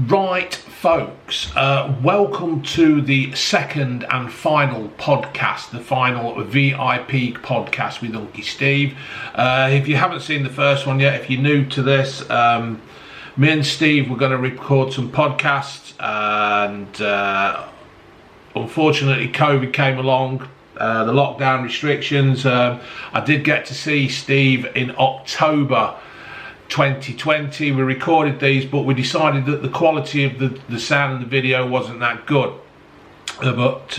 Right, folks, welcome to the second and final podcast, the final VIP podcast with Unky Steve. If you haven't seen the first one yet, if you're new to this, me and Steve were going to record some podcasts, and unfortunately COVID came along, the lockdown restrictions. I did get to see Steve in October 2020. We recorded these, but we decided that the quality of the sound and the video wasn't that good. But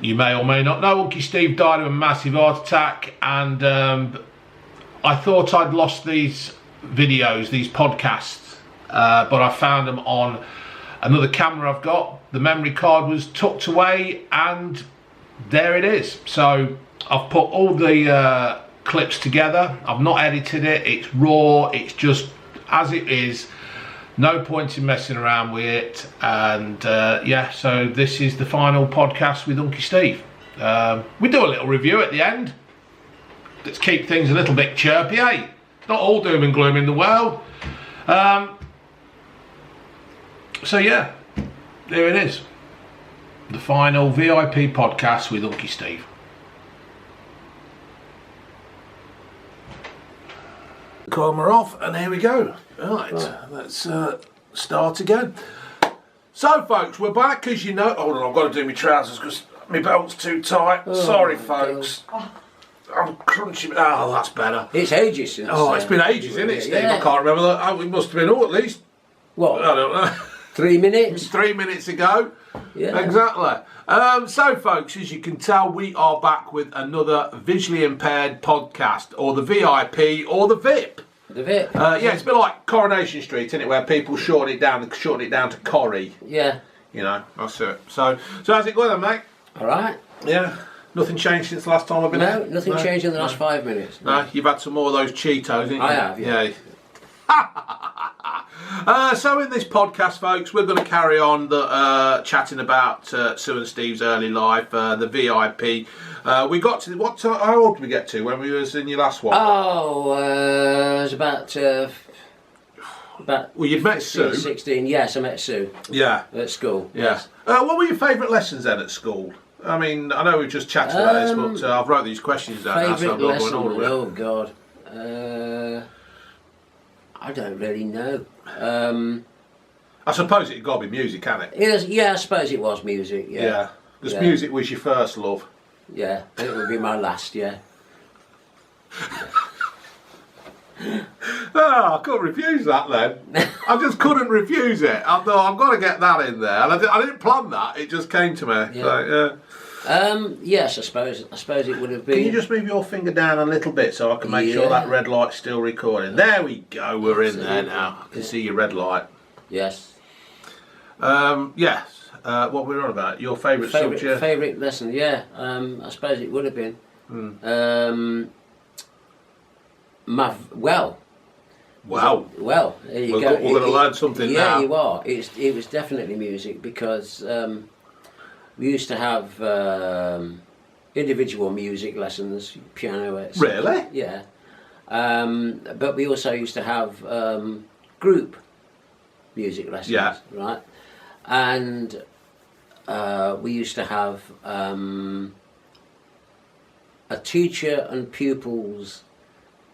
you may or may not know, Unky Steve died of a massive heart attack, and I thought I'd lost these videos, these podcasts, but I found them on another camera I've got. The memory card was tucked away, and there it is. So I've put all the clips together. I've not edited it. It's raw. It's just as it is. No point in messing around with it. And yeah, so this is the final podcast with Unky Steve. We do a little review at the end. Let's keep things a little bit chirpy, eh? Not all doom and gloom in the world. So yeah, there it is. The final VIP podcast with Unky Steve. Camera off, and here we go. Right, let's start again. So folks, we're back, as you know. Hold on, I've got to do my trousers because my belt's too tight. Sorry folks. I'm crunching. Oh, that's better. It's ages since. Oh, it's been ages, isn't it, Steve? Yeah. I can't remember that. Oh, it must have been, at least. What? I don't know. 3 minutes? 3 minutes ago. Yeah. Exactly. So folks, as you can tell, we are back with another visually impaired podcast, or the VIP, or the VIP. The VIP. Yeah, it's a bit like Coronation Street, isn't it, where people shorten it down to Corrie. Yeah. You know, that's it. So how's it going then, mate? All right. Yeah. Nothing changed since the last time I've been No, here? nothing changed in the last 5 minutes. No, you've had some more of those Cheetos, haven't you? I have, yeah. So in this podcast, folks, we're going to carry on chatting about Sue and Steve's early life, the VIP. We got to how old did we get to when we was in your last one? Oh, it was about. Well, you'd met 15, Sue. 16. Yes, I met Sue. Yeah. At school. Yeah. Yes. What were your favourite lessons then at school? I mean, I know we've just chatted about this, but I've wrote these questions down now, so I'm not going on with it. Oh God. I don't really know. I suppose it's got to be music, can it? Yeah, I suppose it was music. Yeah. Yeah. Because music was your first love. Yeah, and it would be my last. Yeah. Oh, I couldn't refuse that then. I just couldn't refuse it. I thought, I've got to get that in there. And I didn't plan that. It just came to me. Yeah. So, yes, I suppose it would have been. Can you just move your finger down a little bit so I can make sure that red light's still recording? There we go. We're in there now. I can see your red light. Yes. Yes. What were we on about? Your favourite subject? Favourite lesson, yeah. I suppose it would have been. Well, there you go. We're going to learn something now. Yeah, you are. It was definitely music because we used to have individual music lessons, piano, etc. Really? Yeah. But we also used to have group music lessons, yeah. Right? And we used to have a teacher and pupils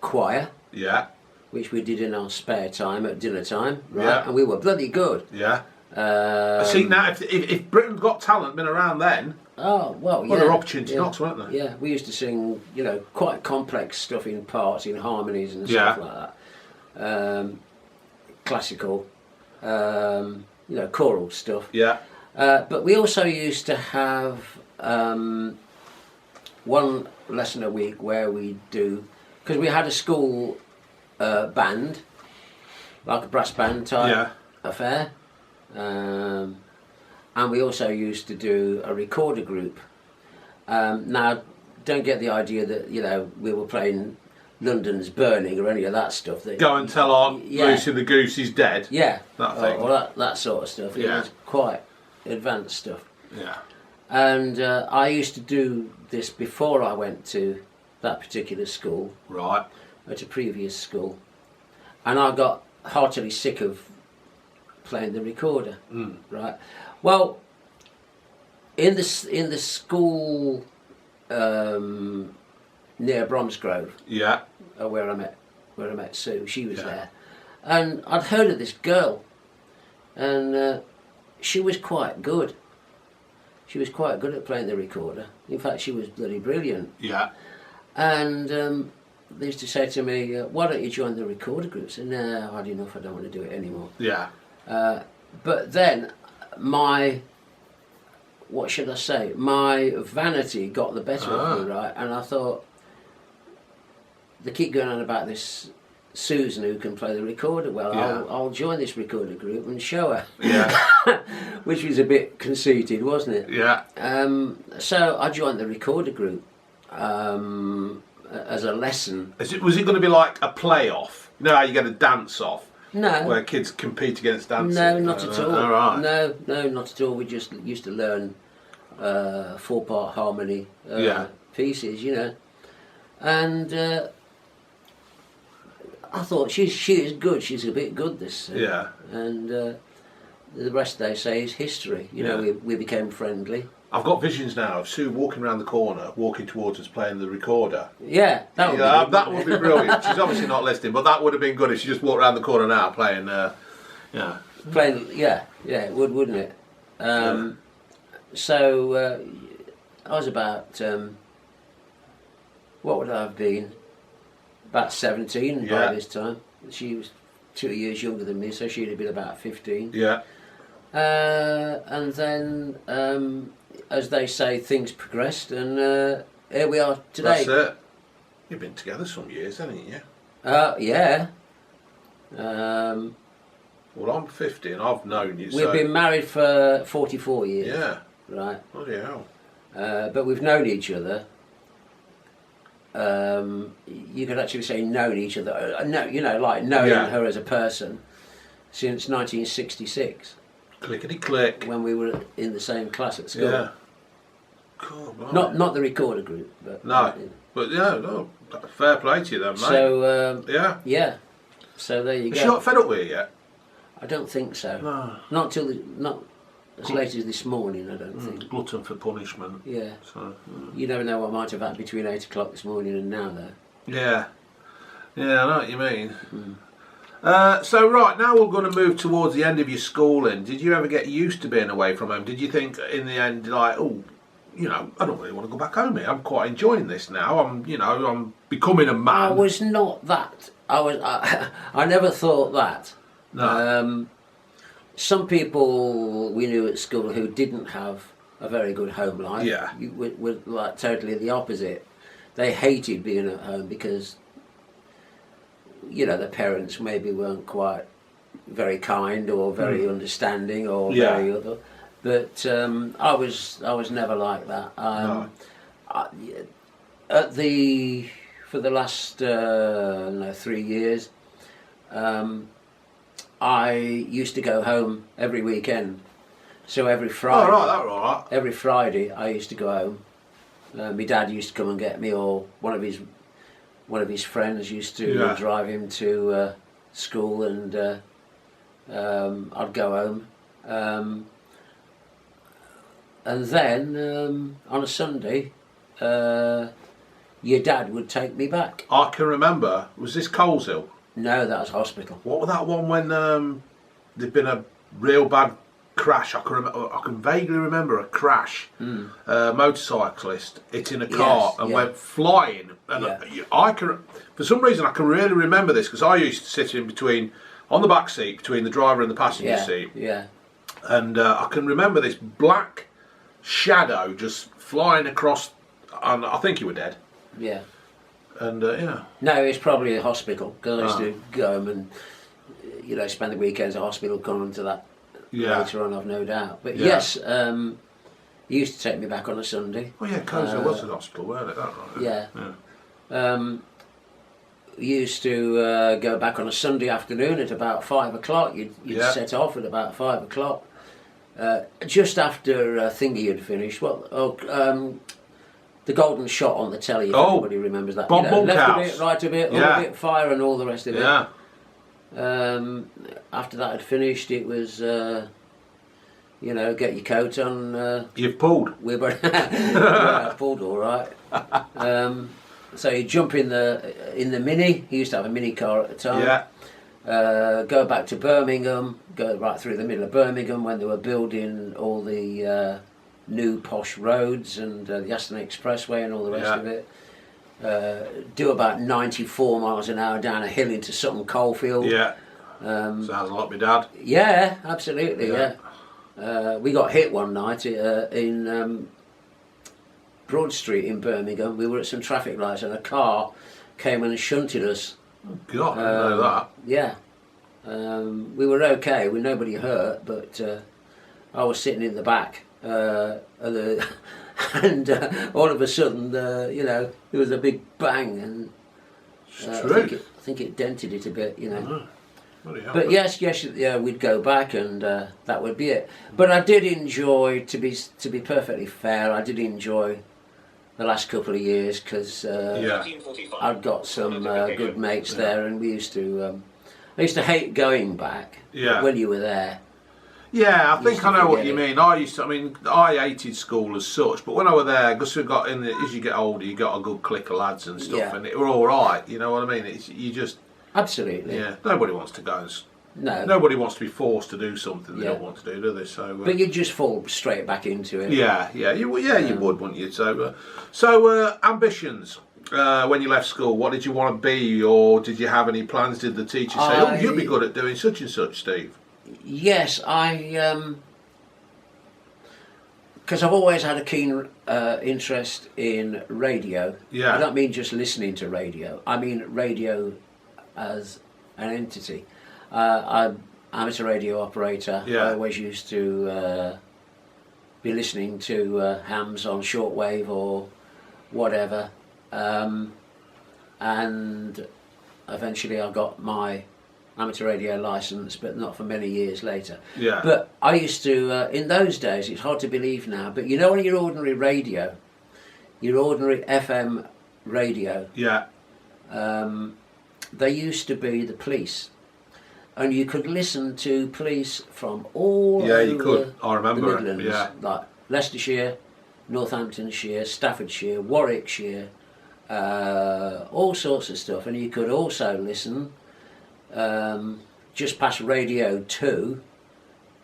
choir, yeah, which we did in our spare time at dinner time, right? Yeah. And we were bloody good. Yeah. See now, if Britain's Got Talent been around then, oh well, yeah, there were opportunity knocks, weren't there? Yeah, we used to sing, quite complex stuff in parts, in harmonies and stuff like that. Classical, choral stuff. Yeah. But we also used to have one lesson a week where we do. Because we had a school band, like a brass band type affair, and we also used to do a recorder group. Now, don't get the idea that we were playing London's Burning or any of that stuff. Go and tell Aunt Lucy the Goose is dead. Yeah, that thing. Or that sort of stuff. It was quite advanced stuff. Yeah. And I used to do this before I went to that particular school. Right. At a previous school. And I got heartily sick of playing the recorder, right? Well, in the school near Bromsgrove, where I met Sue, she was there, and I'd heard of this girl, and she was quite good. She was quite good at playing the recorder. In fact, she was bloody brilliant. Yeah. And they used to say to me, "Why don't you join the recorder group?" I said, "No, I've had enough. I don't want to do it anymore." Yeah. But then my vanity got the better of me, right? And I thought, they keep going on about this Susan who can play the recorder well. I'll join this recorder group and show her. Yeah. Which was a bit conceited, wasn't it? Yeah. So I joined the recorder group as a lesson. Was it going to be like a play-off? You know how you get a dance-off? No. Where kids compete against dancing? No, not at all. All right. No, not at all. We just used to learn 4-part harmony pieces, you know. And I thought she is good. She's a bit good, this. And the rest, they say, is history. You know, we became friendly. I've got visions now of Sue walking around the corner, walking towards us, playing the recorder. Yeah, that would be good. That would be brilliant. She's obviously not listening, but that would have been good if she just walked around the corner now playing. Playing, it would, wouldn't it? So I was about what would I have been? About 17 by this time. She was 2 years younger than me, so she'd have been about 15. Yeah. And then, as they say, things progressed, and here we are today. That's it. You've been together some years, haven't you? Yeah. Well, I'm 50 and I've known you. We've been married for 44 years. Yeah. Right. Bloody hell. But we've known each other. You could actually say known each other. Knowing her as a person since 1966. Clickety click. When we were in the same class at school. Yeah. Cool. Right. Not the recorder group, but no. But fair play to you then, mate. So yeah. So there you go. Is she not fed up with you yet? I don't think so. No. Not as late as this morning, I don't think. Glutton for punishment. Yeah. So, you never know what might have happened between 8 o'clock this morning and now, though. Yeah. Yeah, I know what you mean. So right, now we're going to move towards the end of your schooling. Did you ever get used to being away from home? Did you think in the end, like, oh, I don't really want to go back home here. I'm quite enjoying this now. I'm becoming a man. I was not that. I never thought that. No. Some people we knew at school who didn't have a very good home life were like totally the opposite. They hated being at home because their parents maybe weren't quite very kind or very understanding or very other. But I was never like that. For the last 3 years, I used to go home every weekend. So every Friday. Oh, right, that was all right. Every Friday, I used to go home. My dad used to come and get me, or one of his friends used to drive him to school, and I'd go home. And then on a Sunday, your dad would take me back. I can remember. Was this Coleshill? No, that was hospital. What was that one when there'd been a real bad crash? I can vaguely remember a crash. A motorcyclist hitting a car and went flying. And I can, for some reason, I can really remember this because I used to sit in between, on the back seat between the driver and the passenger seat. Yeah. And I can remember this black shadow just flying across, and I think you were dead. Yeah. And no, it's probably a hospital because I used to go home and spend the weekends at hospital. Come on to that later on, I've no doubt. But yes, he used to take me back on a Sunday. Oh yeah, Coleshill was an hospital, weren't it? That right? Yeah. Used to go back on a Sunday afternoon at about 5 o'clock. You'd set off at about 5 o'clock. Just after Thingy had finished. The Golden Shot on the telly, if everybody remembers that. Bob left Monkhouse. a bit, right a bit, a bit, fire and all the rest of it. Yeah. After that had finished, it was, you know, get your coat on. You've pulled. Yeah, I pulled all right. So you jump in the Mini. He used to have a mini car at the time. Yeah. Go back to Birmingham. Go right through the middle of Birmingham when they were building all the new posh roads and the Aston Expressway and all the rest of it. Do about 94 miles an hour down a hill into Sutton Coalfield. Yeah. Sounds a lot like my dad. Yeah, absolutely. Yeah. We got hit one night in Broad Street in Birmingham. We were at some traffic lights and a car came and shunted us. Oh God, I didn't know that. Yeah. We were okay, with nobody hurt, but I was sitting in the back. And all of a sudden, you know, there was a big bang, and I think it dented it a bit, you know. But yes, yeah, we'd go back, and that would be it. But I did enjoy, to be perfectly fair, I did enjoy the last couple of years because I'd got some good mates there, and we used to. I used to hate going back. Yeah. When you were there. Yeah, I think I know what you mean. I hated school as such, but when I was there, because we got in, as you get older, you got a good clique of lads and stuff, and it were all right. You know what I mean? You just absolutely. Yeah, nobody wants to go. No. Nobody wants to be forced to do something they don't want to do they? So. But you just fall straight back into it. Yeah, you would, wouldn't you? So, ambitions. When you left school, what did you want to be, or did you have any plans? Did the teacher say, "Oh, you'd be good at doing such and such, Steve"? Yes, because I've always had a keen interest in radio. Yeah. I don't mean just listening to radio. I mean radio as an entity. I'm amateur radio operator. Yeah. I always used to be listening to hams on shortwave or whatever. And eventually I got my amateur radio licence, but not for many years later. Yeah. But I used to, in those days, it's hard to believe now, but you know on your ordinary radio, your ordinary FM radio, they used to be the police. And you could listen to police from all over you could. I remember the Midlands, like Leicestershire, Northamptonshire, Staffordshire, Warwickshire, all sorts of stuff. And you could also listen just past Radio 2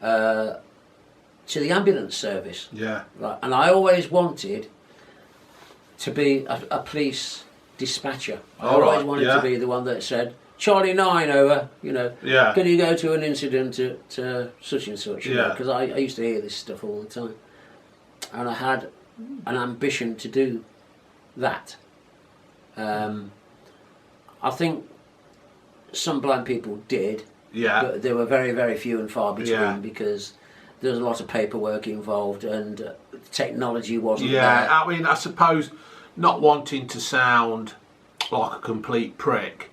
to the ambulance service. Yeah. Right. And I always wanted to be a police dispatcher. I always wanted to be the one that said, Charlie 9 over, you know, can you go to an incident at such and such? Because I used to hear this stuff all the time. And I had an ambition to do that. I think some blind people did, but they were very, very few and far between because there was a lot of paperwork involved and technology wasn't there. I mean, I suppose not wanting to sound like a complete prick,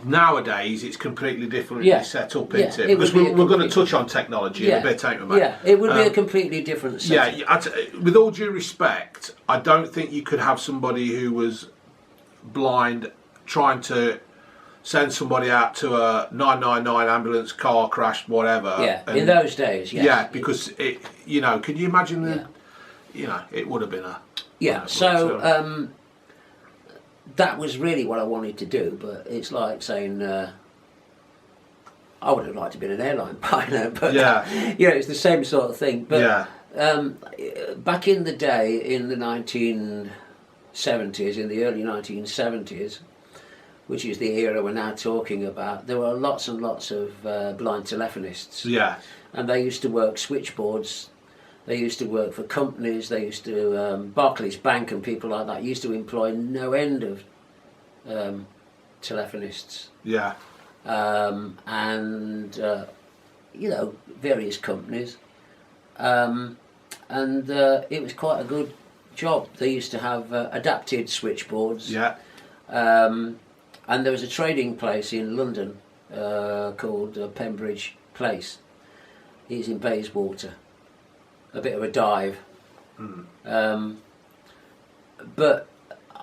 nowadays it's completely differently set up, isn't it? Because we're going to touch on technology in a bit, ain't we, mate? Yeah, it would be a completely different setup. Yeah, with all due respect, I don't think you could have somebody who was blind trying to send somebody out to a 999 ambulance, car crash, whatever. Yeah, in those days, yes. Yeah, because it, you know, can you imagine the, you know, it would have been a... Yeah, so that was really what I wanted to do, but it's like saying, I would have liked to be an airline pilot, but, you know, it's the same sort of thing. But back in the day, in the 1970s, in the early 1970s, which is the era we're now talking about, there were lots and lots of blind telephonists. Yeah. And they used to work switchboards, they used to work for companies, they used to, Barclays Bank and people like that used to employ no end of telephonists. Yeah. And, you know, various companies. And it was quite a good job. They used to have adapted switchboards. Yeah. And there was a trading place in London called Pembridge Place. It's in Bayswater. A bit of a dive. But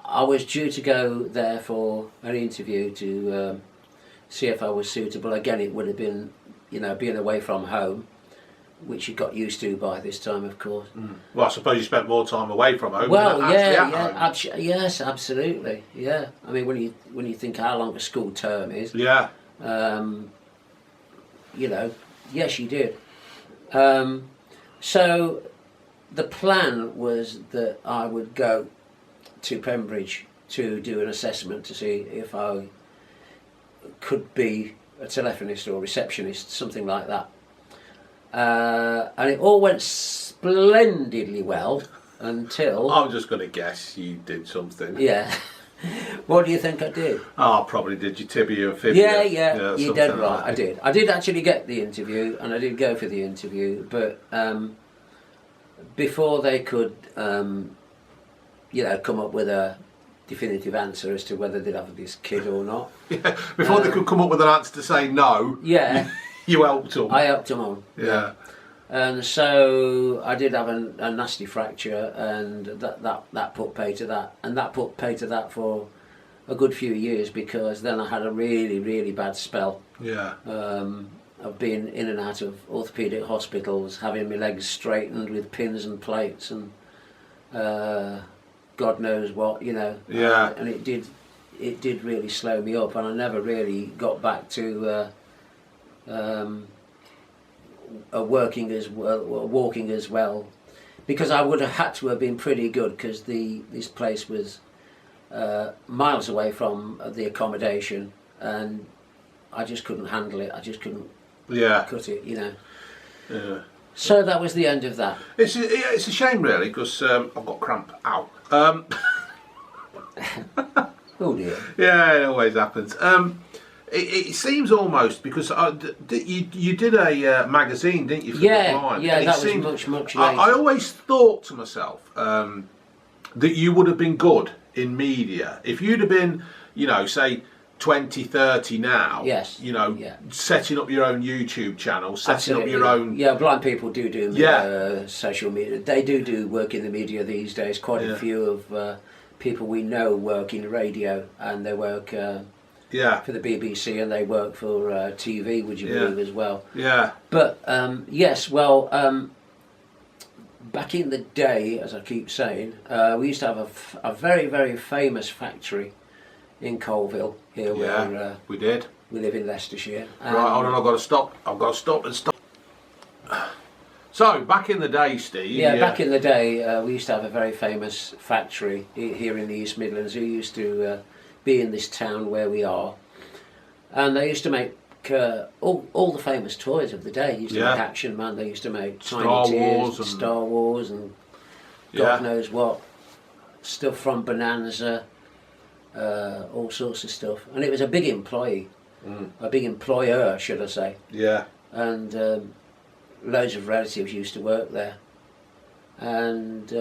I was due to go there for an interview to see if I was suitable. Again, it would have been, being away from home, which you got used to by this time, of course. Well, I suppose you spent more time away from home. Well, than actually at home. yes, absolutely, yeah. I mean, when you think how long a school term is, Yeah. Yes, you did. So the plan was that I would go to Pembridge to do an assessment to see if I could be a telephonist or receptionist, something like that. And it all went splendidly well until... I'm just going to guess you did something. Yeah. What do you think I did? Oh, probably did you tibia or fibia? Yeah, you did right. I did. I did actually get the interview, and I did go for the interview, but before they could, come up with a definitive answer as to whether they'd have this kid or not. Yeah, before they could come up with an answer to say no. Yeah. You helped them. I helped them on. Yeah. And so I did have a nasty fracture, and that put pay to that, and that put pay to that for a good few years, because then I had a really, really bad spell. Yeah. Of being in and out of orthopaedic hospitals, having my legs straightened with pins and plates, and God knows what, Yeah. And it did really slow me up, and I never really got back to walking as well, because I would have had to have been pretty good, because this place was miles away from the accommodation, and I just couldn't handle it. I just couldn't cut it, Yeah. So that was the end of that. It's a shame, really, because I've got cramp. Ow. Oh dear. Yeah, it always happens. It seems almost, because you did a magazine, didn't you, for the blind? Yeah, that was much later. I always thought to myself that you would have been good in media. If you'd have been, say 20, 30 now, yes, setting up your own YouTube channel, setting Absolutely. up your own... Yeah, blind people do social media. They do work in the media these days. Quite a few of people we know work in radio, and they work... for the BBC, and they work for TV, would you believe, as well. Yeah. But, yes, well, back in the day, as I keep saying, we used to have a very, very famous factory in Colville, here where... we did. We live in Leicestershire. Right, hold on, I've got to stop and stop. So, back in the day, Steve... Yeah, back in the day, we used to have a very famous factory here in the East Midlands, who used to... be in this town where we are, and they used to make all the famous toys of the day. They used to make Action Man, they used to make Star Wars and God knows what stuff from Bonanza, all sorts of stuff, and it was a big a big employer, should I say. Yeah. And loads of relatives used to work there, and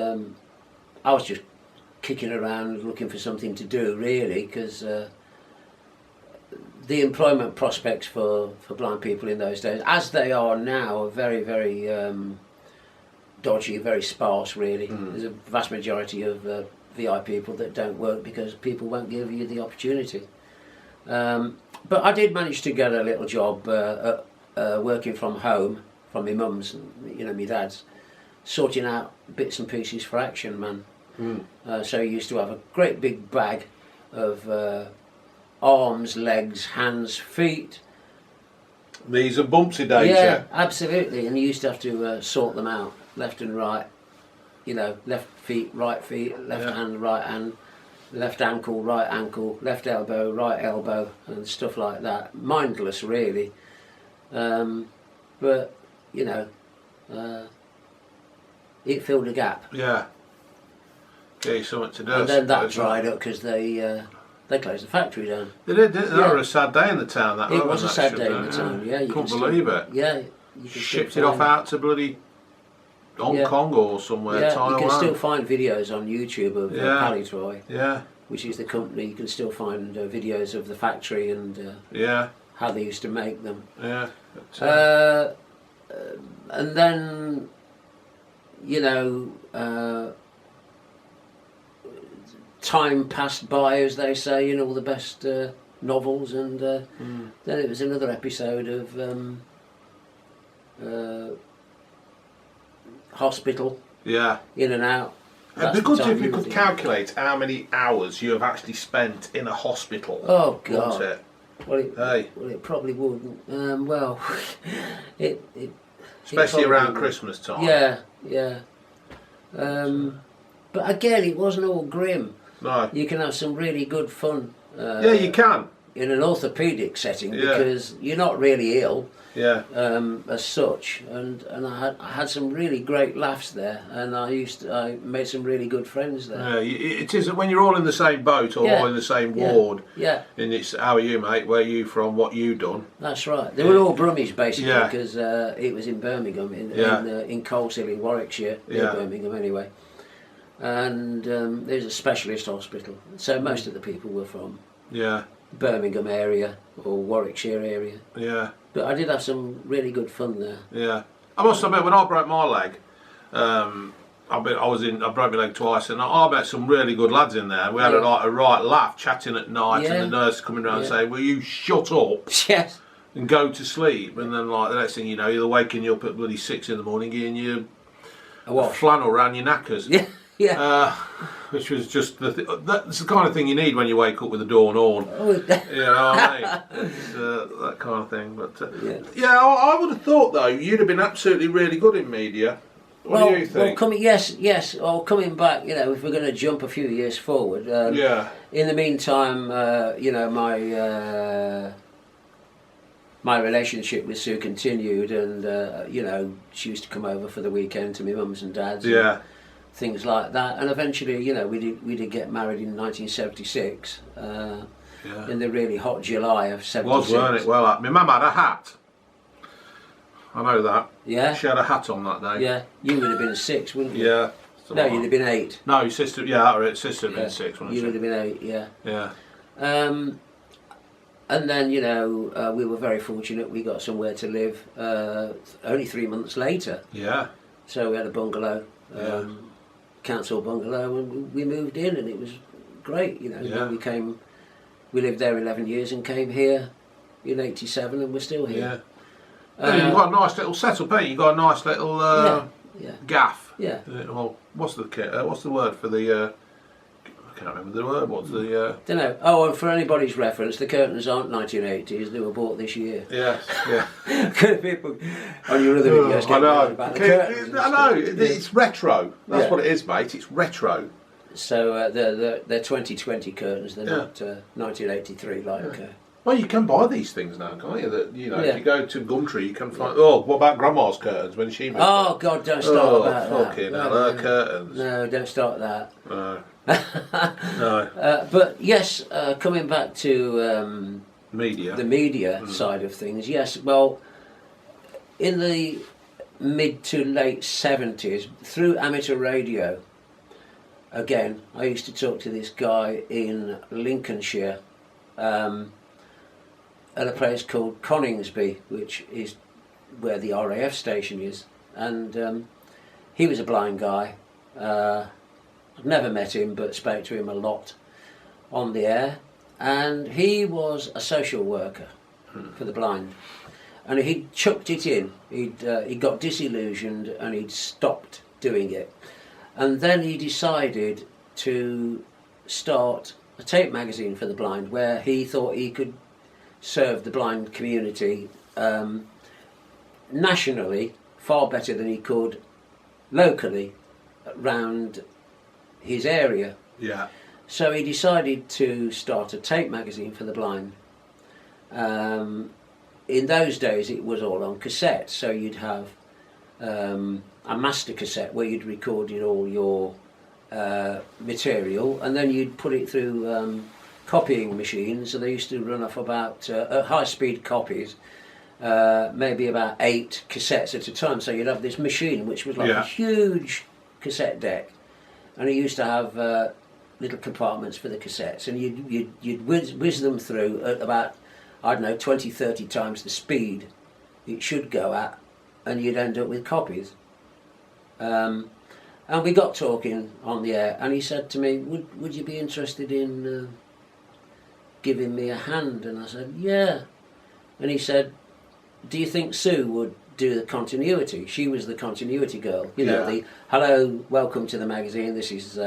I was just kicking around looking for something to do, really, because the employment prospects for blind people in those days, as they are now, are very, very dodgy, very sparse, really. There's a vast majority of VI people that don't work because people won't give you the opportunity. But I did manage to get a little job working from home, from my mum's, my dad's, sorting out bits and pieces for Action Man. So he used to have a great big bag of arms, legs, hands, feet. These are bumpsy days, yeah? Absolutely. And he used to have to sort them out, left and right. Left feet, left hand, right hand, left ankle, right ankle, left elbow, right elbow, and stuff like that. Mindless, really. But, it filled a gap. Yeah. Okay, something to do. And then that dried up because they closed the factory down. They did, didn't they? That was a sad day in the town. It was a sad day in the town, yeah. You couldn't believe it. Yeah. Shipped it off out to bloody Hong Kong or somewhere, Taiwan. You can still find videos on YouTube of Palitroy. Yeah. Which is the company. You can still find videos of the factory and how they used to make them. Yeah. And then, time passed by, as they say, all the best novels, and then it was another episode of hospital. Yeah. In and out. It'd be good if you could calculate how many hours you have actually spent in a hospital. Oh God! Wouldn't it? Well, it probably wouldn't. Especially around Christmas time. Yeah. But again, it wasn't all grim. No. You can have some really good fun. Yeah, you can. In an orthopaedic setting, because you're not really ill. Yeah. As such, and I had some really great laughs there, and I made some really good friends there. Yeah, it is when you're all in the same boat or all in the same ward. Yeah. And it's how are you, mate? Where are you from? What you done? That's right. They were all Brummies basically, because it was in Birmingham, in Coleshill in Warwickshire, near Birmingham anyway. And there's a specialist hospital, so most of the people were from Birmingham area or Warwickshire area. Yeah. But I did have some really good fun there. Yeah, I must admit, when I broke my leg, I broke my leg twice, and I met some really good lads in there. We had a right laugh, chatting at night, and the nurse coming around saying, "Will you shut up?" Yes. And go to sleep, and then the next thing you know, they're waking you up at bloody 6 in the morning, getting you a flannel around your knackers. Yeah. Yeah. Which was just that's the kind of thing you need when you wake up with the dawn on. You know what I mean? It's, that kind of thing. But I would have thought though you'd have been absolutely really good in media. What do you think? Well, coming back, if we're going to jump a few years forward. In the meantime, my relationship with Sue continued, and she used to come over for the weekend to my mum's and dad's. Yeah. Things like that, and eventually, we did get married in 1976, in the really hot July of 76. Weren't it? Well, my mum had a hat. I know that. Yeah. She had a hat on that day. Yeah. You would have been 6, wouldn't you? Yeah. No, you'd have been 8. No, your sister. Yeah, her sister had been 6. Wasn't you she? would have been 8. Yeah. Yeah. And then we were very fortunate. We got somewhere to live. Only 3 months later. Yeah. So we had a bungalow. Council bungalow, and we moved in, and it was great. We lived there 11 years and came here in 87, and we're still here. You've got a nice little setup, eh? You've got a nice little gaff. Yeah. Well, what's the word for the? I can't remember the word. What's the? Don't know. Oh, and for anybody's reference, the curtains aren't 1980s. They were bought this year. Yes. Yeah. People on your other videos get about the curtains. I know. It's retro. That's what it is, mate. It's retro. So they're 2020 curtains. They're not 1983 like. Well, you can buy these things now, can't you? If you go to Gumtree, you can find. Oh, what about Grandma's curtains when she moved? Oh God, don't start about that. Fucking hell, her curtains. No, don't start that. No. No. But yes, coming back to media, the media side of things. Yes, well, in the mid to late 70s, through amateur radio. Again, I used to talk to this guy in Lincolnshire. At a place called Coningsby, which is where the RAF station is, and he was a blind guy. I'd never met him, but spoke to him a lot on the air, and he was a social worker for the blind, and he'd chucked it in. He got disillusioned and he'd stopped doing it, and then he decided to start a tape magazine for the blind, where he thought he could serve the blind community nationally far better than he could locally around his area. Yeah. So he decided to start a tape magazine for the blind. In those days it was all on cassette, so you'd have a master cassette where you'd recorded all your material, and then you'd put it through copying machines. So they used to run off about high-speed copies, maybe about 8 cassettes at a time. So you'd have this machine which was like a huge cassette deck, and it used to have little compartments for the cassettes, and you'd whiz them through at about, I don't know, 20-30 times the speed it should go at, and you'd end up with copies. And we got talking on the air, and he said to me, would you be interested in giving me a hand, and I said, yeah. And he said, do you think Sue would do the continuity? She was the continuity girl, you know, the hello, welcome to the magazine, this is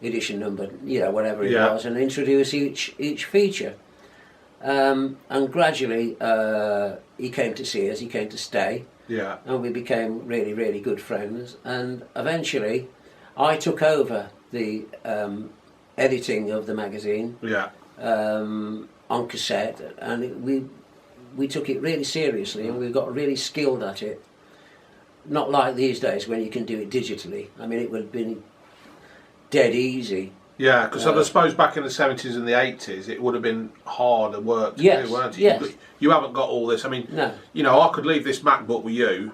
edition number, you know, whatever it was, and introduce each feature. And gradually he came to see us, he came to stay, and we became really, really good friends. And eventually I took over the editing of the magazine on cassette, and we took it really seriously, and we got really skilled at it. Not like these days when you can do it digitally. I mean, it would have been dead easy. Yeah, because I suppose back in the 70s and the 80s, it would have been harder work to do, weren't it? Yes. You haven't got all this. I mean, no. You know, I could leave this MacBook with you,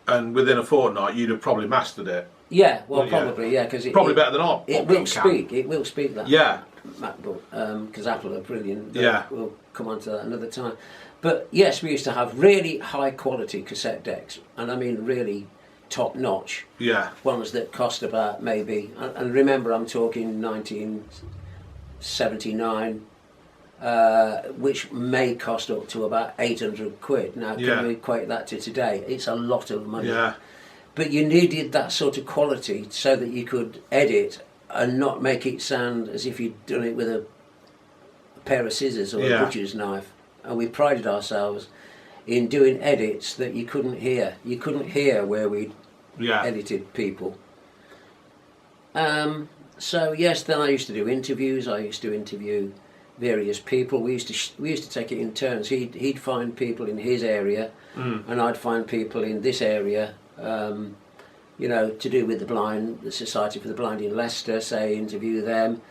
and within a fortnight, you'd have probably mastered it. Yeah, well, probably, yeah, because probably better than I. It will speak. It will speak that. Yeah. MacBook, because Apple are brilliant. Yeah. We'll come on to that another time. But yes, we used to have really high quality cassette decks, and I mean really top notch. Yeah. Ones that cost about maybe, and remember I'm talking 1979, which may cost up to about 800 quid. Now, can you equate that to today? It's a lot of money. Yeah. But you needed that sort of quality so that you could edit and not make it sound as if you'd done it with a pair of scissors or a butcher's knife. And we prided ourselves in doing edits that you couldn't hear. You couldn't hear where we edited people. So yes, then I used to do interviews. I used to interview various people. We used to take it in turns. He'd find people in his area, and I'd find people in this area. You know, to do with the Society for the Blind in Leicester, say, interview them.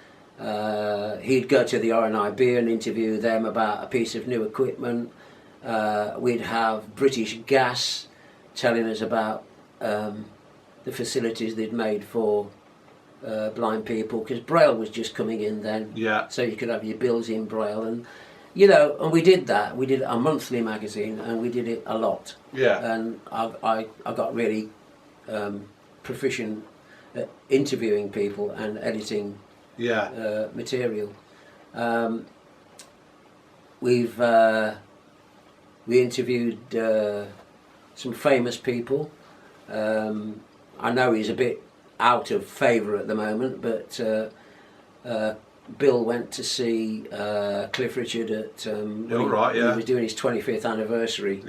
He'd go to the RNIB and interview them about a piece of new equipment. We'd have British Gas telling us about the facilities they'd made for blind people, because Braille was just coming in then. Yeah. So you could have your bills in Braille, and you know, and we did that. We did a monthly magazine, and we did it a lot. Yeah. And I got really proficient at interviewing people and editing material. We interviewed some famous people. I know he's a bit out of favour at the moment, but Bill went to see Cliff Richard at he was doing his 25th anniversary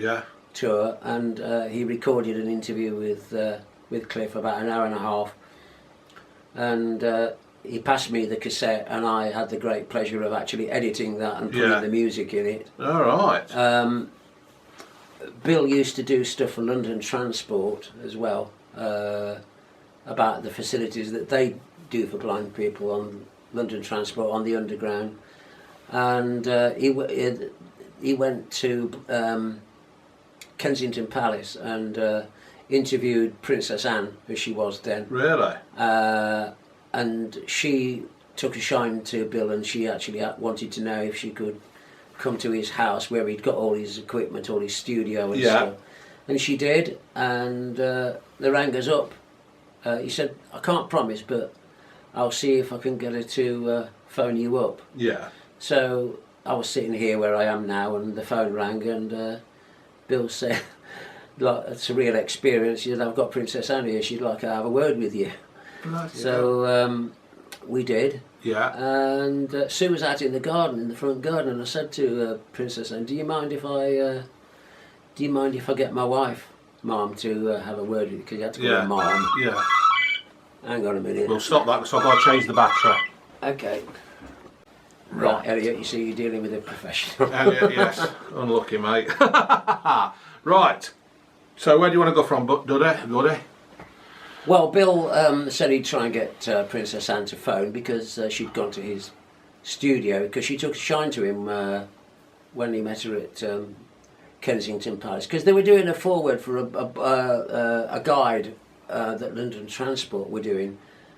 tour, and he recorded an interview with Cliff about an hour and a half, and he passed me the cassette, and I had the great pleasure of actually editing that and putting the music in it. All right. Bill used to do stuff for London Transport as well, about the facilities that they do for blind people on London Transport, on the Underground. And he went to Kensington Palace and interviewed Princess Anne, as she was then. Really? And she took a shine to Bill, and she actually wanted to know if she could come to his house where he'd got all his equipment, all his studio and stuff. And she did, and they rang us up. He said, I can't promise, but I'll see if I can get her to phone you up. Yeah. So I was sitting here where I am now, and the phone rang, and Bill said, like, it's a real experience. He said, I've got Princess Anne here, she'd like to have a word with you. So we did. Yeah. And Sue was out in the garden, in the front garden, and I said to Princess Anne, do you mind if I get my wife, Mom, to have a word with you? Because you had to call her Mom. Yeah. Hang on a minute. We'll stop that because I've got to change the battery. Okay. Right, Elliot, you see you're dealing with a professional. Elliot, yes. Unlucky, mate. Right. So where do you want to go from, Duddy? Well, Bill said he'd try and get Princess Anne to phone, because she'd gone to his studio, because she took a shine to him when he met her at Kensington Palace, because they were doing a foreword for a guide that London Transport were doing,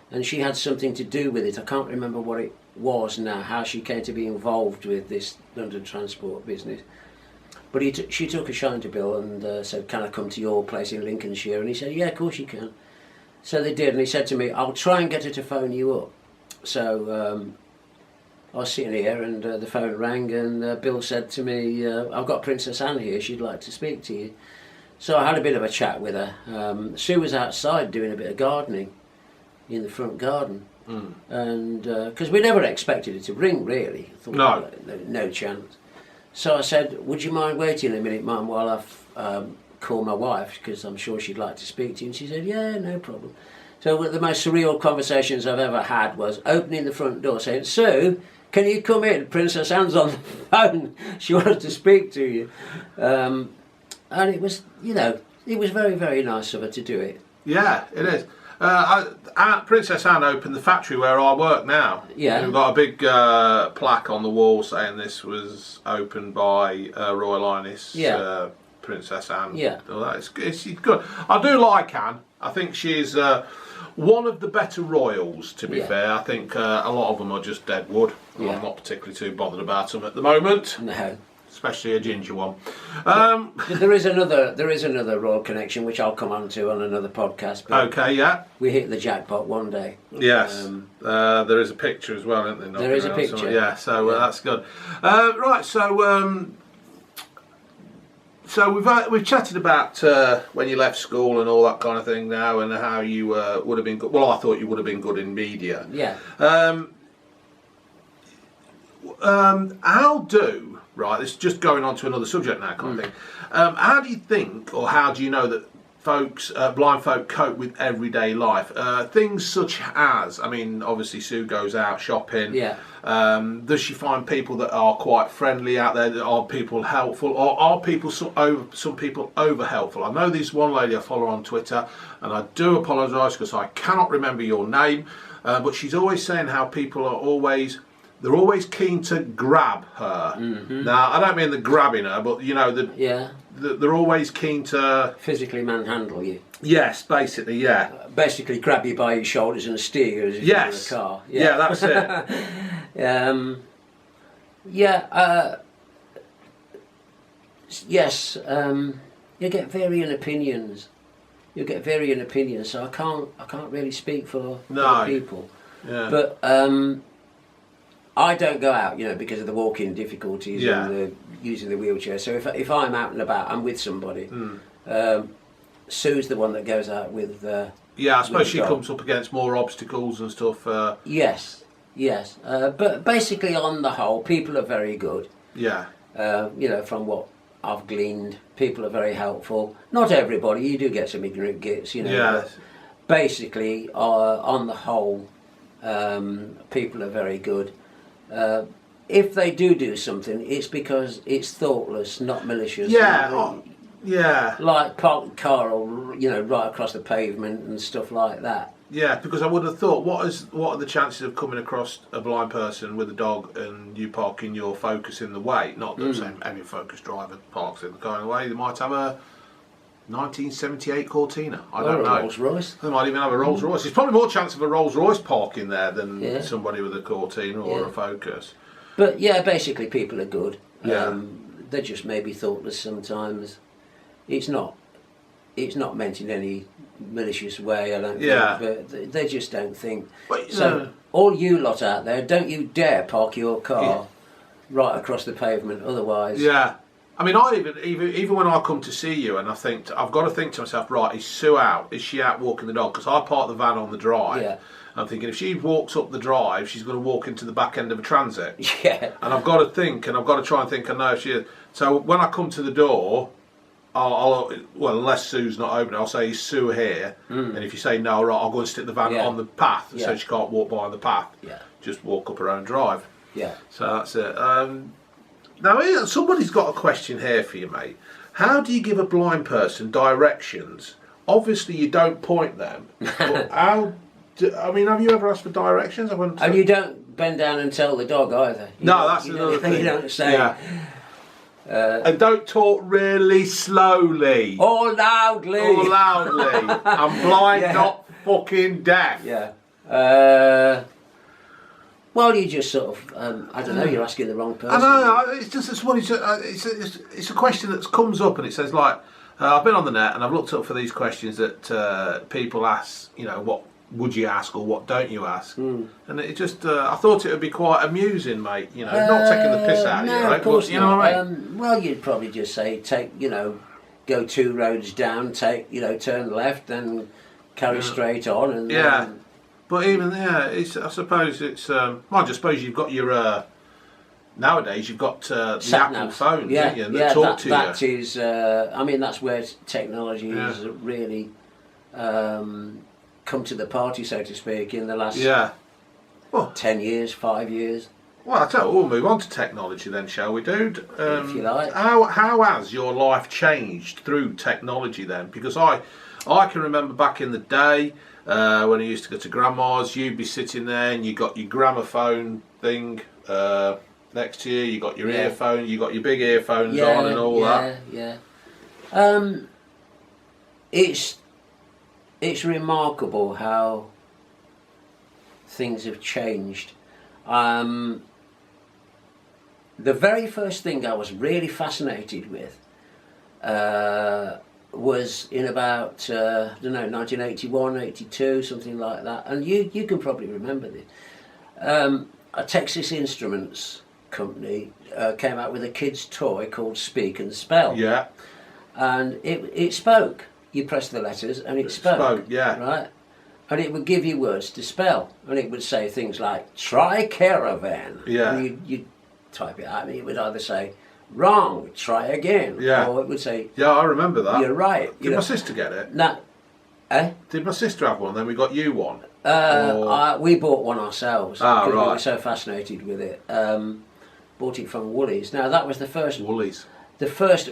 and she had something to do with it. I can't remember what it was now, how she came to be involved with this London Transport business. But she took a shine to Bill and said, can I come to your place in Lincolnshire? And he said, yeah, of course you can. So they did, and he said to me, I'll try and get her to phone you up. So I was sitting here and the phone rang and Bill said to me, I've got Princess Anne here, she'd like to speak to you. So I had a bit of a chat with her. Sue was outside doing a bit of gardening in the front garden. And because we never expected it to ring, really. I thought, No. No chance. So I said, would you mind waiting a minute, Mum, while I call my wife, because I'm sure she'd like to speak to you. And she said, yeah, no problem. So one of the most surreal conversations I've ever had was opening the front door, saying, Sue, can you come in? Princess Anne's on the phone. She wanted to speak to you. And it was, it was very, very nice of her to do it. Yeah, it is. Princess Anne opened the factory where I work now. Yeah. We've got a big plaque on the wall saying this was opened by Royal Highness Princess Anne. Yeah. All that. It's good. I do like Anne. I think she's one of the better royals, to be fair. I think a lot of them are just dead wood. Yeah. I'm not particularly too bothered about them at the moment. No. Especially a ginger one. There is another royal connection which I'll come on to on another podcast. But Okay, yeah. we hit the jackpot one day. Yes. There is a picture as well, isn't there? There is a picture. Somewhere. Yeah, so that's good. Right, so we've chatted about when you left school and all that kind of thing now, and how you would have been good. Well, I thought you would have been good in media. Yeah. Right, this is just going on to another subject now, kind of thing. How do you think, or how do you know that blind folk cope with everyday life? Things such as, I mean, obviously Sue goes out shopping. Yeah. Does she find people that are quite friendly out there? Are people helpful, or are people some people over helpful? I know this one lady I follow on Twitter, and I do apologise because I cannot remember your name, but she's always saying how people are always keen to grab her. Mm-hmm. Now, I don't mean the grabbing her, but they're always keen to physically manhandle you. Yes, basically, yeah. Basically, grab you by your shoulders and steer you as if you were a car. Yeah, that's it. Yes. You get varying opinions. So I can't really speak for other people. Yeah. But I don't go out, because of the walking difficulties and using the wheelchair. So if I'm out and about, I'm with somebody. Sue's the one that goes out with. I suppose she comes up against more obstacles and stuff. Yes. But basically, on the whole, people are very good. Yeah. From what I've gleaned, people are very helpful. Not everybody. You do get some ignorant gits, Yeah. But basically, on the whole, people are very good. If they do something, it's because it's thoughtless, not malicious. Yeah. Like parking car, right across the pavement and stuff like that. Yeah, because I would have thought, what are the chances of coming across a blind person with a dog and you parking your Focus in the way? Not that I'm saying any Focus driver parks in the car in the way. They might have a 1978 Cortina. I don't know. Rolls Royce. They might even have a Rolls Royce. There's probably more chance of a Rolls Royce parking there than somebody with a Cortina or a Focus. But basically people are good. Yeah. They're just maybe thoughtless sometimes. It's not meant in any malicious way, I don't think. But they just don't think. So all you lot out there, don't you dare park your car right across the pavement. Otherwise. Yeah. I mean, I even when I come to see you, and I've got to think to myself, right, is Sue out? Is she out walking the dog? Because I park the van on the drive. Yeah. I'm thinking if she walks up the drive, she's going to walk into the back end of a transit. Yeah. And I've got to think, and I've got to try and think. I know if she. So when I come to the door, well, unless Sue's not open, I'll say, is Sue here? And if you say no, right, I'll go and stick the van on the path, so she can't walk by the path. Yeah. Just walk up her own drive. Yeah. So that's it. Now, somebody's got a question here for you, mate. How do you give a blind person directions? Obviously, you don't point them. But have you ever asked for directions? And you don't bend down and tell the dog either. That's another thing. You don't say. Yeah. And don't talk really slowly. Or loudly. I'm blind, not fucking deaf. Yeah. Well, you just sort of, I don't know, you're asking the wrong person. I know, it's a question that comes up and it says, like, I've been on the net and I've looked up for these questions that people ask, would you ask or what don't you ask? And it just, I thought it would be quite amusing, mate. You know, not taking the piss out of you, right? Of course but, you know what I mean? Well, you'd probably just say, go 2 roads down, turn left, then carry straight on, and then, but even it's, I suppose it's. I just suppose you've got your. Nowadays, you've got the Apple phone, don't you? That talk to you. That is. I mean, that's where technology has really come to the party, so to speak, in the last 10 years, 5 years. Well, I tell you, we'll move on to technology then, shall we, dude? If you like. How has your life changed through technology then? Because I can remember back in the day when I used to go to Grandma's, you'd be sitting there and you got your gramophone thing next to you, you got your earphone, you got your big earphones on and all that. It's remarkable how things have changed. The very first thing I was really fascinated with was in about, 1981, 82, something like that. And you can probably remember this. A Texas Instruments company came out with a kid's toy called Speak and Spell. Yeah. And it spoke. You pressed the letters and it spoke. Right? And it would give you words to spell. And it would say things like, try caravan. Yeah. And you'd type it out and it would either say, wrong, try again. Yeah. Or it would say, yeah, I remember that. You're right. Did my sister get it? No. Did my sister have one, then we got you one? We bought one ourselves. Right. We were so fascinated with it. Bought it from Woolies. Now that was the first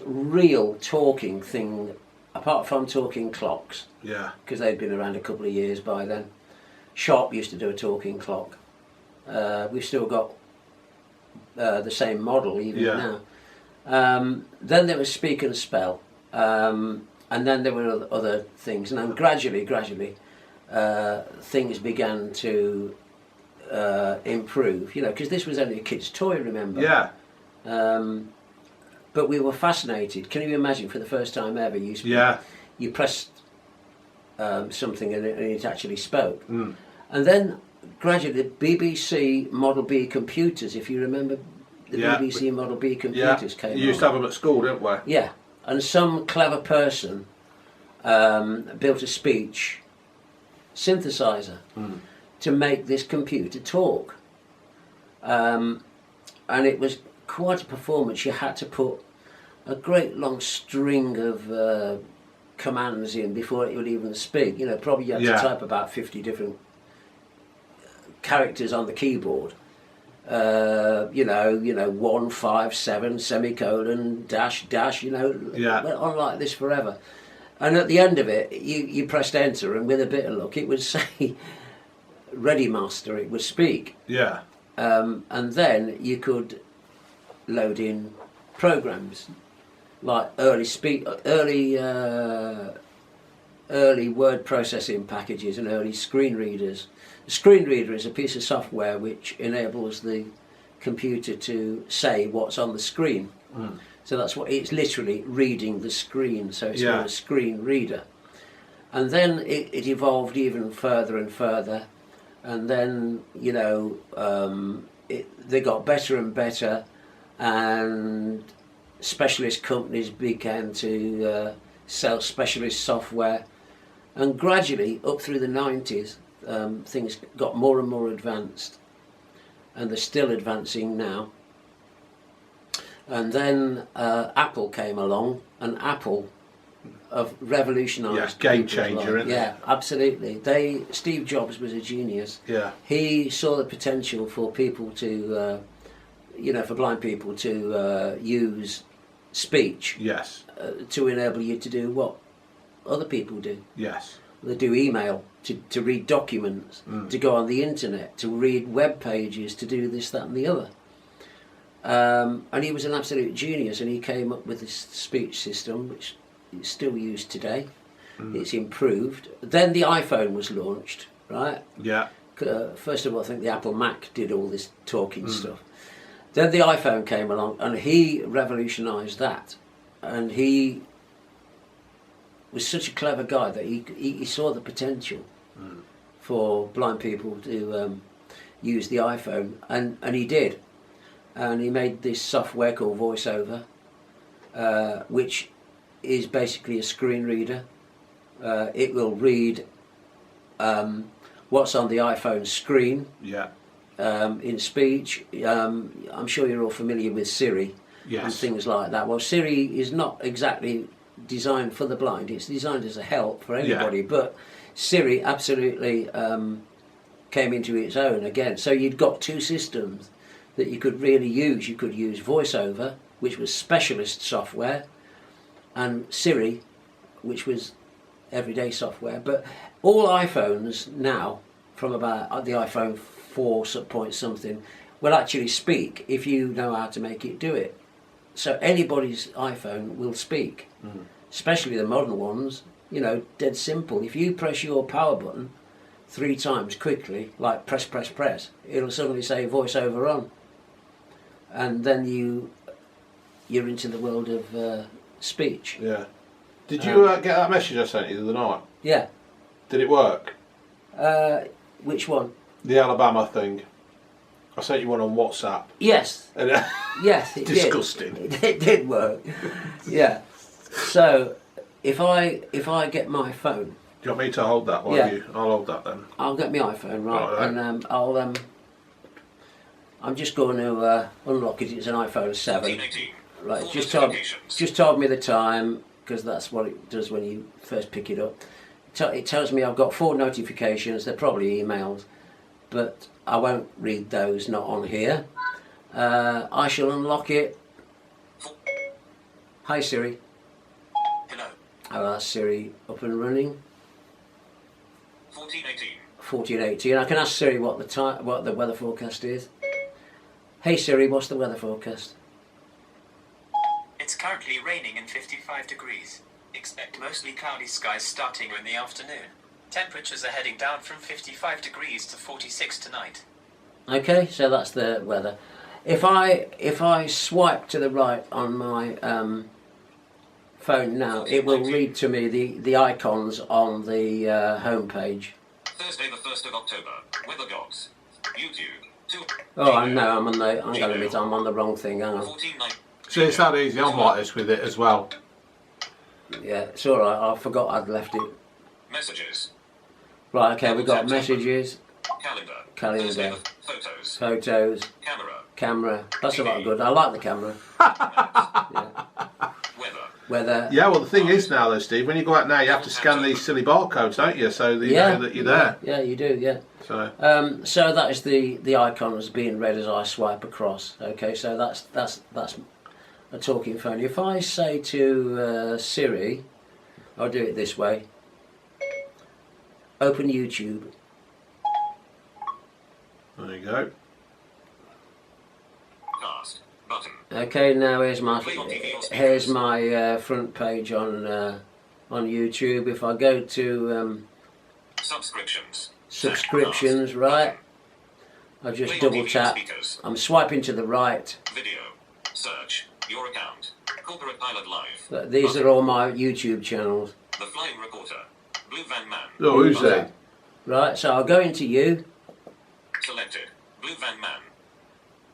real talking thing, apart from talking clocks. Yeah. Because they'd been around a couple of years by then. Sharp used to do a talking clock. We've still got the same model even now. Then there was Speak and Spell. And then there were other things. And then gradually, things began to improve, because this was only a kid's toy, remember? Yeah. But we were fascinated. Can you imagine, for the first time ever, you pressed something and it actually spoke. And then gradually the BBC Model B computers, if you remember, the BBC Model B computers came You used to have them at school, didn't we? Yeah. And some clever person built a speech synthesizer to make this computer talk. And it was quite a performance. You had to put a great long string of commands in before it would even speak. Probably you had to type about 50 different characters on the keyboard. 157 semicolon dash, went on like this forever. And at the end of it, you pressed enter, and with a bit of luck, it would say, "Ready, master." It would speak. Yeah. And then you could load in programs like early word processing packages and early screen readers. A screen reader is a piece of software which enables the computer to say what's on the screen. So that's what it's literally reading the screen. So it's called a screen reader. And then it evolved even further and further. And then they got better and better, and specialist companies began to sell specialist software. And gradually, up through the 90s, things got more and more advanced, and they're still advancing now. And then Apple came along, and Apple have revolutionised. Game changer, isn't it? Yeah, absolutely. Steve Jobs was a genius. Yeah. He saw the potential for people to, for blind people to use speech. Yes. To enable you to do what other people do. Yes. They do email, to read documents, to go on the internet, to read web pages, to do this, that and the other. And he was an absolute genius, and he came up with this speech system, which is still used today. It's improved. Then the iPhone was launched, right? Yeah. First of all, I think the Apple Mac did all this talking stuff. Then the iPhone came along, and he revolutionised that. And he was such a clever guy that he saw the potential for blind people to use the iPhone, and he did. And he made this software called VoiceOver, which is basically a screen reader. It will read what's on the iPhone screen in speech. I'm sure you're all familiar with Siri and things like that. Well, Siri is not exactly designed for the blind. It's designed as a help for anybody, but Siri absolutely came into its own again. So you'd got two systems that you could really use. You could use VoiceOver, which was specialist software, and Siri, which was everyday software. But all iPhones now, from about the iPhone 4 point something, will actually speak if you know how to make it do it. So anybody's iPhone will speak, especially the modern ones. You know, dead simple. If you press your power button 3 times quickly, like press, press, press, it'll suddenly say VoiceOver on. And then you're into the world of speech. Yeah. Did you get that message I sent you the other night? Yeah. Did it work? Which one? The Alabama thing. I sent you one on WhatsApp. Yes. Yes, it disgusting. did. It did work. Yeah. So if I get my phone. Do you want me to hold that while you? I'll hold that then. I'll get my iPhone, right? And I'll I'm just going to unlock it. It's an iPhone 7. Right, just told me the time, because that's what it does when you first pick it up. It tells me I've got 4 notifications. They're probably emails, but I won't read those, not on here. I shall unlock it. Hi Siri. Hello. Oh, that's Siri up and running. 1418. 1418. I can ask Siri what the weather forecast is. Hey Siri, what's the weather forecast? It's currently raining and 55 degrees. Expect mostly cloudy skies starting in the afternoon. Temperatures are heading down from 55 degrees to 46 tonight. Okay, so that's the weather. If I swipe to the right on my phone now, it will read to me the icons on the home page. Thursday the 1st of October. Weather gods. YouTube. Oh, I know. I'm going to admit I'm on the wrong thing. Hang on. See, it's that easy. I'm like this with it as well. Yeah, it's all right. I forgot I'd left it. Messages. Right. Okay, we've got messages. Calendar. Photos. Camera. That's a lot of good. I like the camera. Weather. Yeah, well, the thing is now, though, Steve, when you go out now, you have to scan these silly barcodes, don't you? So that you know that you're there. Yeah, you do. Yeah. So that is the icons being read as I swipe across. Okay, so that's a talking phone. If I say to Siri, I'll do it this way. Open YouTube. There you go. Cast button. Okay, now here's my front page on YouTube. If I go to subscriptions, right? I just double tap. I'm swiping to the right. Video. Search. Your account. Corporate Pilot Live. These are all my YouTube channels. The Flying Reporter. Blue Van Man. Oh, who's that? Right, so I'll go into you. Selected. Blue Van Man.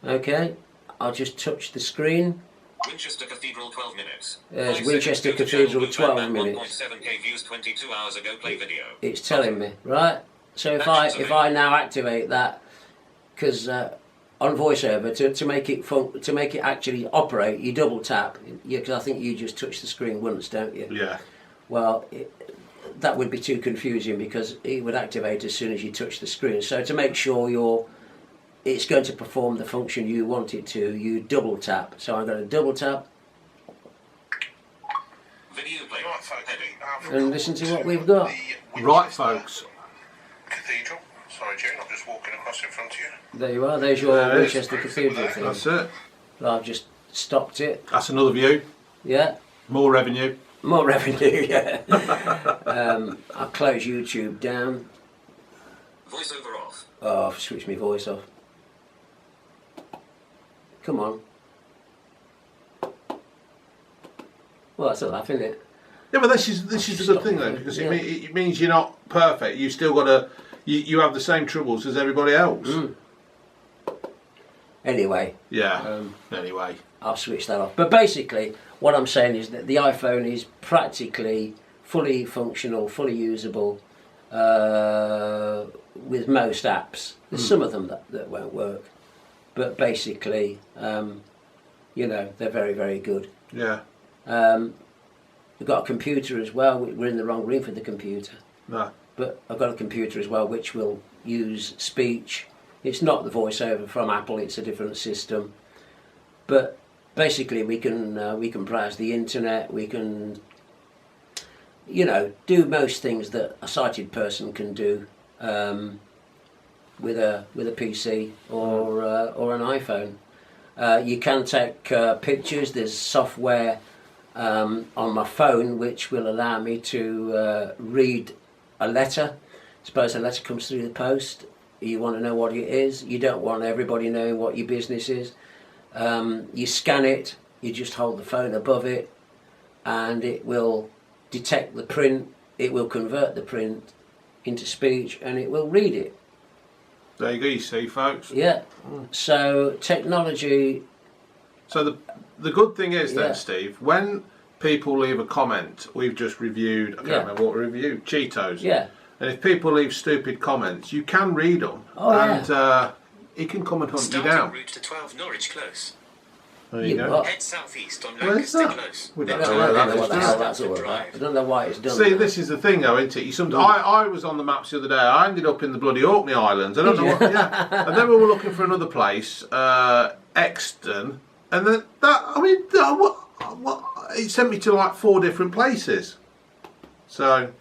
Okay, I'll just touch the screen. Winchester Cathedral 12 minutes. There's Winchester Cathedral 12 minutes. 1.7K views 22 hours ago. Play video. It's telling me, right? So if I now activate that, because on VoiceOver to make it actually operate, you double tap. Because I think you just touch the screen once, don't you? Yeah. Well, that would be too confusing because it would activate as soon as you touch the screen. So to make sure it's going to perform the function you want it to, you double tap. So I'm going to double tap. Video play. And listen to what we've got. Right, folks. Cathedral. Sorry, June, I'm just walking across in front of you. There you are. There's your Winchester Cathedral thing. That's it. I've just stopped it. That's another view. Yeah. More revenue. More revenue, yeah. I'll close YouTube down. VoiceOver off. Oh, I've switched my voice off. Come on. Well, that's a laugh, isn't it? Yeah, but this is a good thing though, because it means you're not perfect. You still got to you have the same troubles as everybody else. Anyway. Yeah. Anyway. I'll switch that off. But basically, what I'm saying is that the iPhone is practically fully functional, fully usable with most apps. There's some of them that won't work. But basically, you know, they're very, very good. Yeah. We've got a computer as well. We're in the wrong room for the computer. No. But I've got a computer as well which will use speech. It's not the voiceover from Apple, it's a different system. But basically we can browse the internet, we can, you know, do most things that a sighted person can do with a PC or an iPhone. You can take pictures. There's software on my phone which will allow me to read a letter. Suppose a letter comes through the post. You want to know what it is. You don't want everybody knowing what your business is. You scan it. You just hold the phone above it, and it will detect the print. It will convert the print into speech, and it will read it. There you go. You see, folks. Yeah. So technology. So the good thing is then, Steve, when people leave a comment, we've just reviewed. I can't remember what we reviewed. Cheetos. Yeah. And if people leave stupid comments, you can read them, he can come and hunt you down. Route to 12 Norwich Close. There you go. Head southeast on Where's Lancaster that? Close. We I don't don't know where know that what the hell is. that's all about. I don't know why it's done. See, that. this is the thing, though, isn't it? I was on the maps the other day. I ended up in the bloody Orkney Islands. I don't know what. Yeah, and then we were looking for another place, Exton, and then it sent me to like 4 different places. So.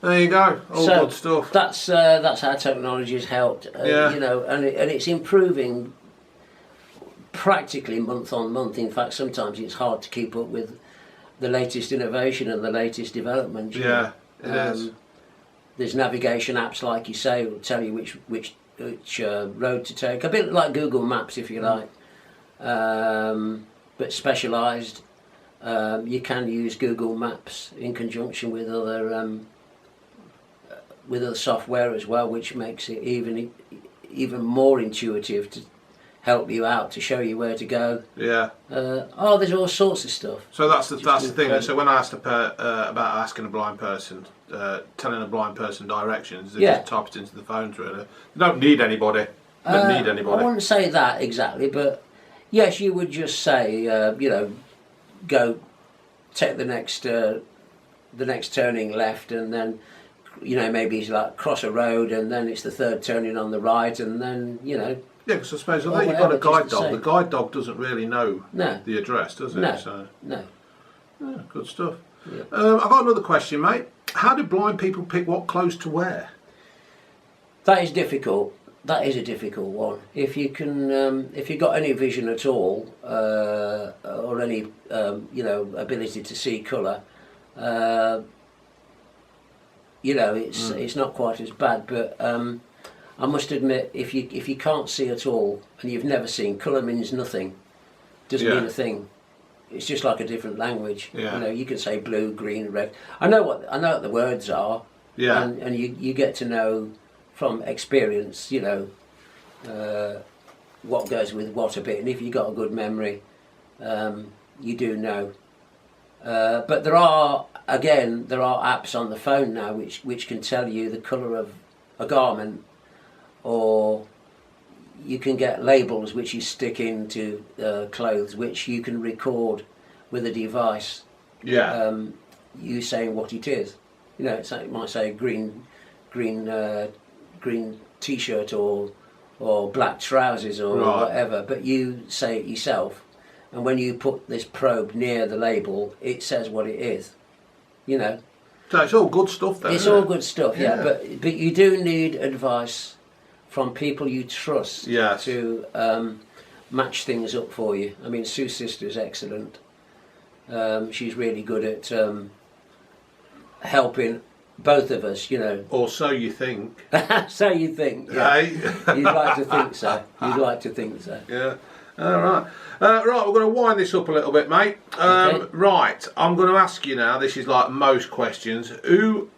There you go, all good stuff. That's how technology has helped, you know, and it's improving practically month on month. In fact, sometimes it's hard to keep up with the latest innovation and the latest development. Yeah, it is. There's navigation apps, like you say, will tell you which road to take. A bit like Google Maps, if you like, but specialised. You can use Google Maps in conjunction with other software as well, which makes it even more intuitive to help you out, to show you where to go. Yeah. There's all sorts of stuff. So that's the thing. So when I asked about asking a blind person, telling a blind person directions, they just type it into the phones. Really, they don't need anybody. They don't need anybody. I wouldn't say that exactly, but yes, you would just say, you know, go take the next turning left, and then, you know, maybe it's like cross a road, and then it's the third turning on the right, and then, you know. Yeah, because I suppose although you've got a guide dog, the guide dog doesn't really know the address, does it? No. Yeah, good stuff. Yeah. I've got another question, mate. How do blind people pick what clothes to wear? That is difficult. That is a difficult one. If you can, if you've got any vision at all, or any, you know, ability to see colour, you know, it's not quite as bad. But I must admit, if you can't see at all and you've never seen, colour means nothing. Doesn't mean a thing. It's just like a different language. Yeah. You know, you can say blue, green, red. I know what the words are. Yeah. And you get to know from experience, you know, what goes with what a bit. And if you've got a good memory, you do know. But there are apps on the phone now which can tell you the colour of a garment, or you can get labels which you stick into clothes, which you can record with a device. Yeah. You saying what it is. You know, it might say green t-shirt or black trousers or whatever, but you say it yourself, and when you put this probe near the label, it says what it is. You know. So it's all good stuff then. It's all good stuff, yeah. But you do need advice from people you trust to match things up for you. I mean, Sue's sister is excellent. She's really good at helping both of us, you know. Or so you think. So you think, yeah. Hey. You'd like to think so. You'd like to think so. Yeah. All right. Right, we're going to wind this up a little bit, mate. Okay. Right, I'm going to ask you now, this is like most questions.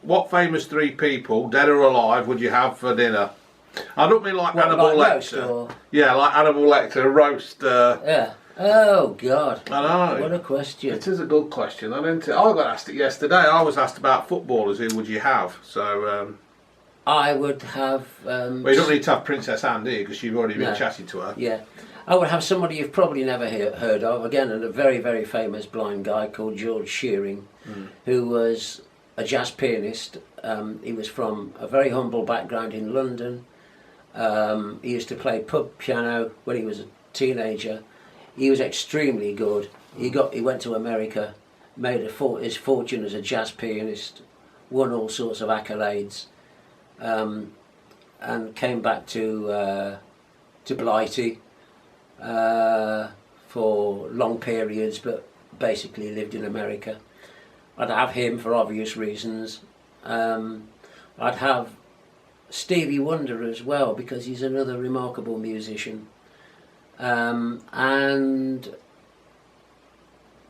What famous 3 people, dead or alive, would you have for dinner? I don't mean like Hannibal Lecter. Or... Yeah, like Hannibal Lecter, roast. Yeah. Oh, God. I know. What a question. It is a good question, isn't it? I got asked it yesterday. I was asked about footballers, who would you have? So... I would have... well, you don't need to have Princess Anne, do you? Because you've already been chatting to her. Yeah. I would have somebody you've probably never heard of. Again, a very, very famous blind guy called George Shearing, who was a jazz pianist. He was from a very humble background in London. He used to play pub piano when he was a teenager. He was extremely good. He went to America, made his fortune as a jazz pianist, won all sorts of accolades, and came back to Blighty for long periods, but basically lived in America. I'd have him for obvious reasons. I'd have Stevie Wonder as well, because he's another remarkable musician. And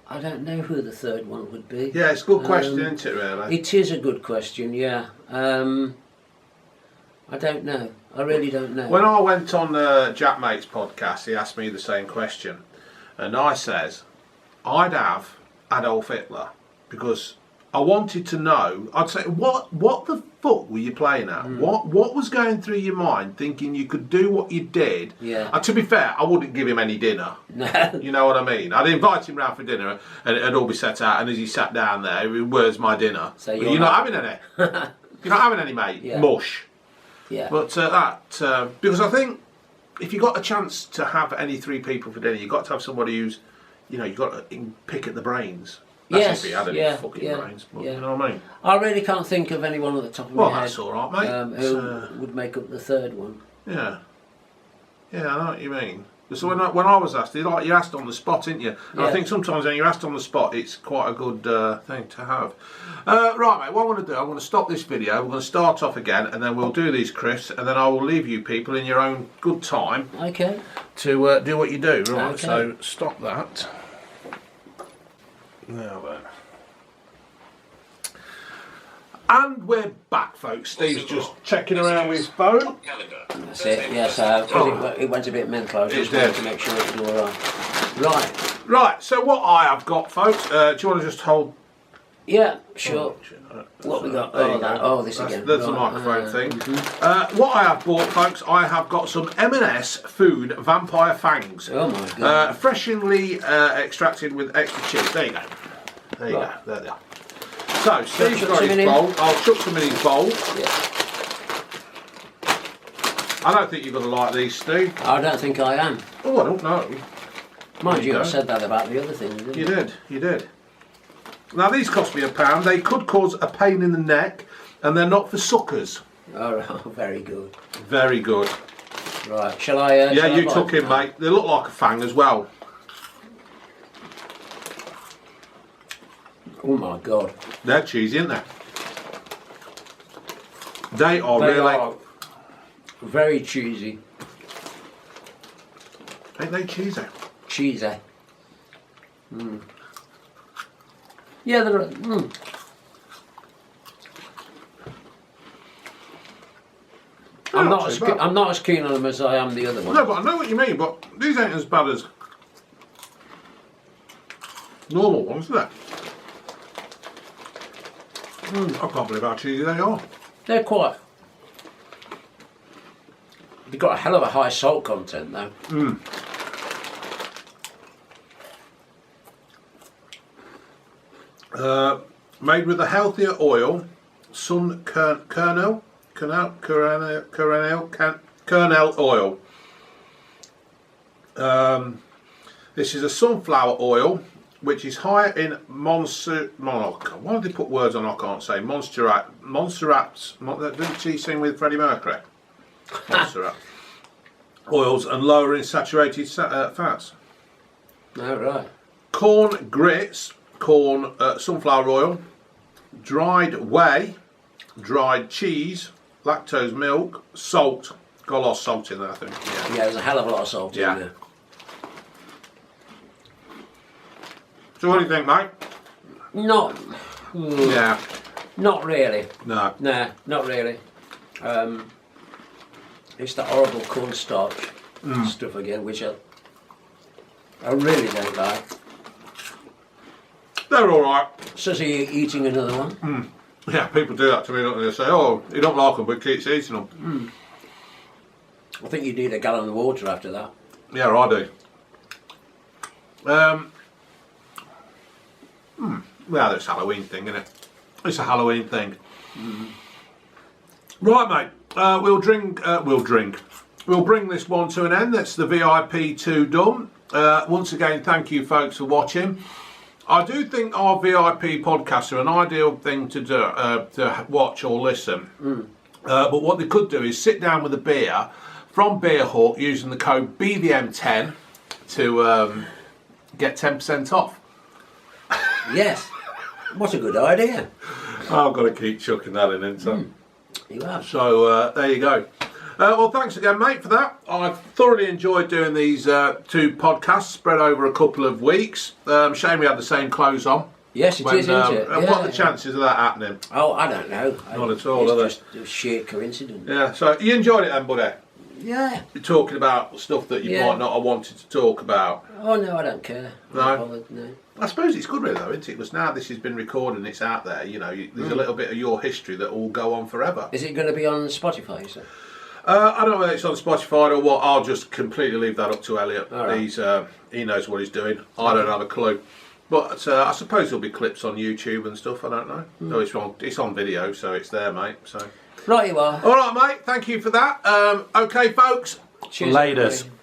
I don't know who the third one would be. Yeah, it's a good question, isn't it, really? It is a good question, yeah. I don't know. I really don't know. When I went on Jack Mate's podcast, he asked me the same question. And I says, I'd have Adolf Hitler, because I wanted to know. I'd say, what the fuck were you playing at? What was going through your mind, thinking you could do what you did? Yeah. To be fair, I wouldn't give him any dinner. No. You know what I mean? I'd invite him round for dinner, and it'd all be set out. And as he sat down there, where's my dinner? So you're not having any. You're not having any, mate. Yeah. Mush. Yeah. But because I think if you got a chance to have any 3 people for dinner, you've got to have somebody who's, you've got to pick at the brains. That's if he had any fucking brains. But, you know what I mean? I really can't think of anyone at the top of my head. Well, that's all right, mate. Who would make up the third one. Yeah. Yeah, I know what you mean. So when I was asked, you're asked on the spot, aren't you? And I think sometimes when you're asked on the spot, it's quite a good thing to have. Right, mate, what I'm going to do, I'm going to stop this video, we're going to start off again, and then we'll do these crisps, and then I will leave you people in your own good time to do what you do. Right, so stop that. Now then. And we're back, folks. Steve's just checking around with his phone. That's it, yes, it went a bit mental. I was just wanting to make sure it was alright. Right, so what I have got, folks, do you want to just hold? Yeah, sure. What we got? This again. That's the microphone thing. What I have bought, folks, I have got some M&S Food Vampire Fangs. Oh my God. Freshly extracted with extra cheese. There you go. There you go. There they are. So, Steve's got his bowl. I'll chuck some in his bowl. Yeah. I don't think you're going to like these, Steve. I don't think I am. Oh, I don't know. Mind you, I said that about the other things, didn't you? You did. Now, these cost me £1. They could cause a pain in the neck, and they're not for suckers. Oh, very good. Very good. Right, shall I... yeah, you took him, mate. They look like a fang as well. Oh my God. They're cheesy, aren't they? They are very cheesy. Ain't they cheesy? Cheesy. Yeah, they're... I'm not as keen on them as I am the other one. No, but I know what you mean, but these ain't as bad as normal ones, are they? I can't believe how cheesy they are. They're quite... They've got a hell of a high salt content, though. Made with a healthier oil, sun kernel oil. This is a sunflower oil, which is higher in why did they put words on I can't say? Montserrat's. Didn't she sing with Freddie Mercury? Montserrat. Oils and lower in saturated fats. Oh, right. Corn grits, sunflower oil, dried whey, dried cheese, lactose milk, salt. Got a lot of salt in there, I think. Yeah, there's a hell of a lot of salt in there. So what do you think, mate? Not. Yeah. Not really. No. Nah, not really. It's the horrible cornstarch stuff again, which I really don't like. They're all right. So are you eating another one? Yeah, people do that to me, don't they? They say, "Oh, you don't like them, but keeps eating them." I think you need a gallon of water after that. Yeah, I do. Well, it's a Halloween thing, isn't it? It's a Halloween thing. Right, mate. We'll drink. We'll bring this one to an end. That's the VIP 2 done. Once again, thank you, folks, for watching. I do think our VIP podcasts are an ideal thing to do, to watch or listen. But what they could do is sit down with a beer from Beer Hawk using the code BVM10 to get 10% off. Yes. What a good idea. I've got to keep chucking that in, haven't I? You have. So there you go. Well, thanks again, mate, for that. I've thoroughly enjoyed doing these 2 podcasts spread over a couple of weeks. Shame we had the same clothes on. Yes, it is, isn't it? What are the chances of that happening? Oh, I don't know. Not at all, are they? It's just a sheer coincidence. Yeah, so you enjoyed it then, buddy? Yeah. You're talking about stuff that you might not have wanted to talk about. Oh, no, I don't care. No? No. I suppose it's good really though, isn't it? Because now this has been recorded and it's out there, you know, there's a little bit of your history that will go on forever. Is it going to be on Spotify, sir? I don't know whether it's on Spotify or what. I'll just completely leave that up to Elliot. Right. He knows what he's doing. I don't have a clue. But I suppose there'll be clips on YouTube and stuff, I don't know. No, it's on video, so it's there, mate. So. Right you are. Alright, mate, thank you for that. Okay, folks. Cheers, Laters. everybody.